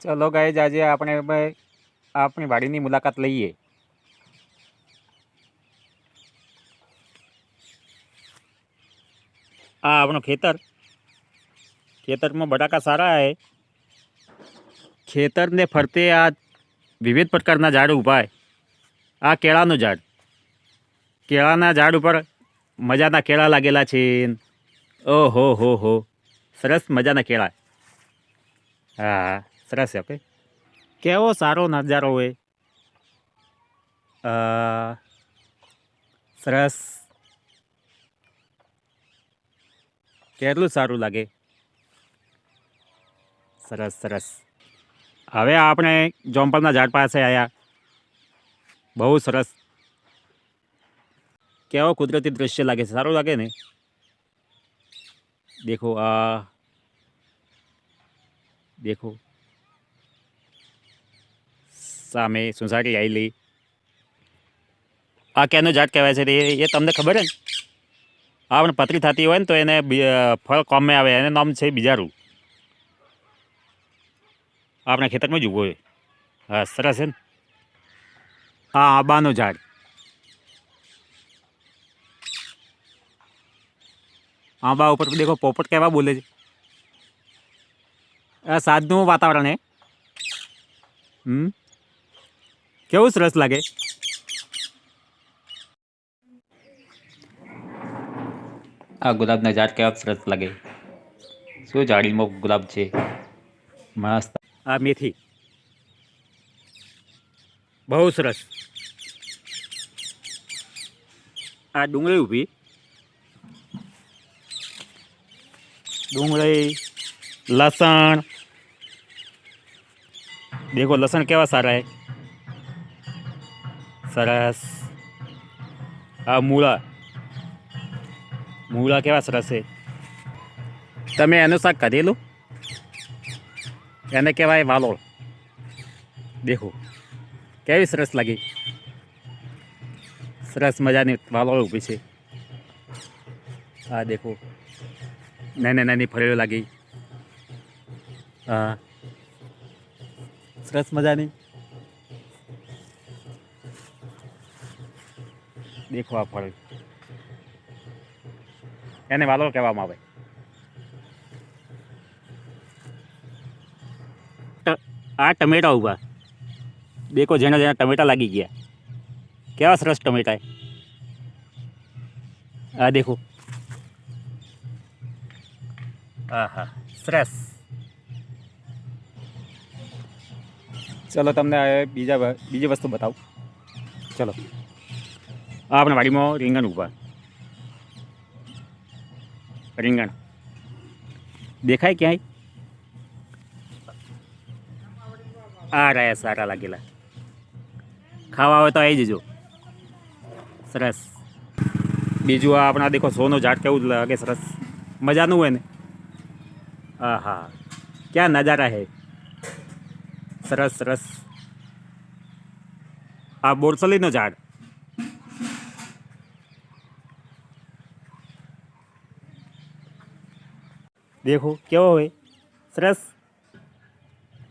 ચલો ગાઈઝ, આજે આપણે આપણી વાડીની મુલાકાત લઈએ. આ આપણું ખેતરમાં બટાકા સારા હે. ખેતરને ફરતે આ વિવિધ પ્રકારના ઝાડ ઊભા હે. આ કેળાનું ઝાડ, કેળાના ઝાડ ઉપર મજાના કેળા લાગેલા છે. ઓહો હો હો, સરસ મજાના કેળા. હા, સરસ છે. ઓકે, કેવો સારો નજારો હોય. સરસ, કેટલું સારું લાગે. સરસ સરસ. હવે આપણે જોંપલના ઝાડ પાસે આવ્યા. બહુ સરસ, કેવો કુદરતી દૃશ્ય લાગે છે. સારું લાગે ને. દેખો દેખો, સામે સોસાયટી આવેલી. આ કેનું ઝાડ કહેવાય છે એ તમને ખબર છે ને? આ આપણે પતરી થતી હોય ને તો એને ફળ કોમે આવે. એને નામ છે બીજારું. આપણે ખેતરમાં જ ઊભો હોય. હા, સરસ છે ને. હા, આંબાનું ઝાડ. આંબા ઉપર દેખો પોપટ કેવા બોલે છે. આ સાંજનું વાતાવરણ હે. કેવું સરસ લાગે. આ ગુલાબના ઝાડ કેવા સરસ લાગે. શું જાડીમાં ગુલાબ છે, મસ્ત. આ મેથી બહુ સરસ. આ ડુંગળી ઊભી. ડુંગળી, લસણ. દેખો લસણ કેવા સારા હે. સરસ. આ મૂળા, મૂળા કેવા સરસ છે. તમે એનું શાક ખાધેલું? એને કહેવાય વાલોળ. દેખો કેવી સરસ લાગી. સરસ મજાની વાલોળ ઊભી છે. હા દેખો, નાની નાની ફળીઓ લાગી. હા, સરસ મજાની. દેખો આ ફળ, એને વાલોળ કહેવામાં આવે. આ ટમેટા ઊભા. દેખો, જેના જેના ટમેટા લાગી ગયા. કેવા સરસ ટમેટા. આ દેખો. હા હા, સરસ. ચલો તમને બીજી વસ્તુ બતાવું. ચલો, આપણે વાડીમાં રીંગણ ઊભા. રીંગણ દેખાય ક્યાંય? આ રહ્યા સારા લાગેલા. ખાવા હોય તો આવી જજો. સરસ. બીજું આ આપણા દેખો સોનું ઝાડ કેવું લાગે. સરસ મજાનું હોય ને. હા હા, ક્યાં નજારા હે. સરસ સરસ. આ બોરસલીનો ઝાડ. દેખો કેવો હોય. સરસ.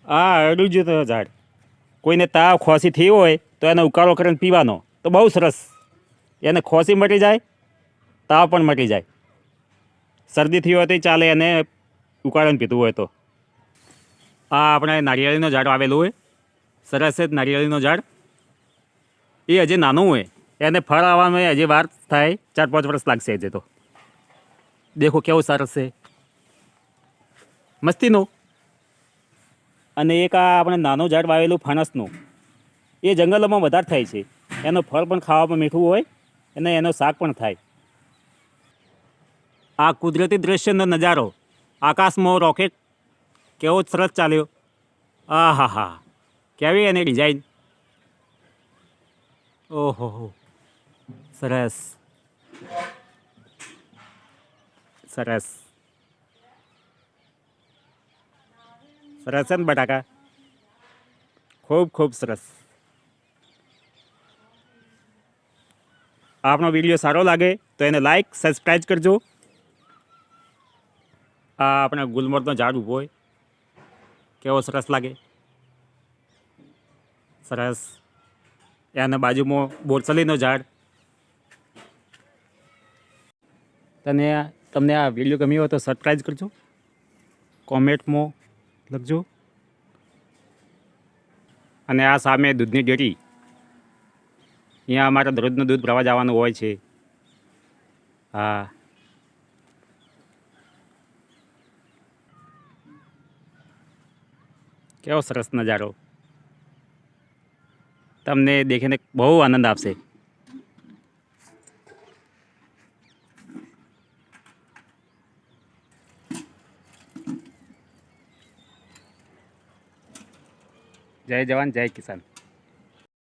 આ અડું તો ઝાડ. કોઈને તાવ ખોસી થઈ હોય તો એને ઉકાળો કરીને પીવાનો તો બહુ સરસ. એને ખોસી મટી જાય, તાવ પણ મટી જાય. શરદી થઈ હોય તો ચાલે એને ઉકાળીને પીતું હોય તો. આ આપણે નારિયેળીનો ઝાડ આવેલું હોય. સરસ છે નારિયેળીનો ઝાડ. એ હજી નાનું હોય, એને ફળ આવવામાં હજી વાર થાય. 4-5 વર્ષ લાગશે હજી તો. દેખો કેવું સરસ છે, મસ્તીનું. અને એક આ આપણે નાનું ઝાડ વાવેલું ફણસનું. એ જંગલોમાં વધારે થાય છે. એનો ફળ પણ ખાવામાં મીઠું હોય અને એનો શાક પણ થાય. આ કુદરતી દૃશ્યનો નજારો. આકાશમાં રોકેટ કેવો સરસ ચાલ્યો. આ હા હા, કેવી એની ડિઝાઇન. ઓહો હો, સરસ સરસ. સરસ છે ને બટાકા. ખૂબ ખૂબ સરસ. આપણો વિડીયો સારો લાગે તો એને લાઈક સબસ્ક્રાઈબ કરજો. આ આપણે ગુલમર્દનો ઝાડ ઊભો હોય, કેવો સરસ લાગે. સરસ. એના બાજુમાં બોરસલીનું ઝાડ. તમને આ વિડીયો ગમ્યો હોય તો સબસ્ક્રાઈબ કરજો, કોમેન્ટમાં લખજો. અને આ સામે દૂધની ડેરી, અહીંયા અમારે દરરોજનું દૂધ ભરવા જવાનું હોય છે. હા, કેવો સરસ નજારો, તમને દેખીને બહુ આનંદ આપશે. જય જવાન જય કિસાન.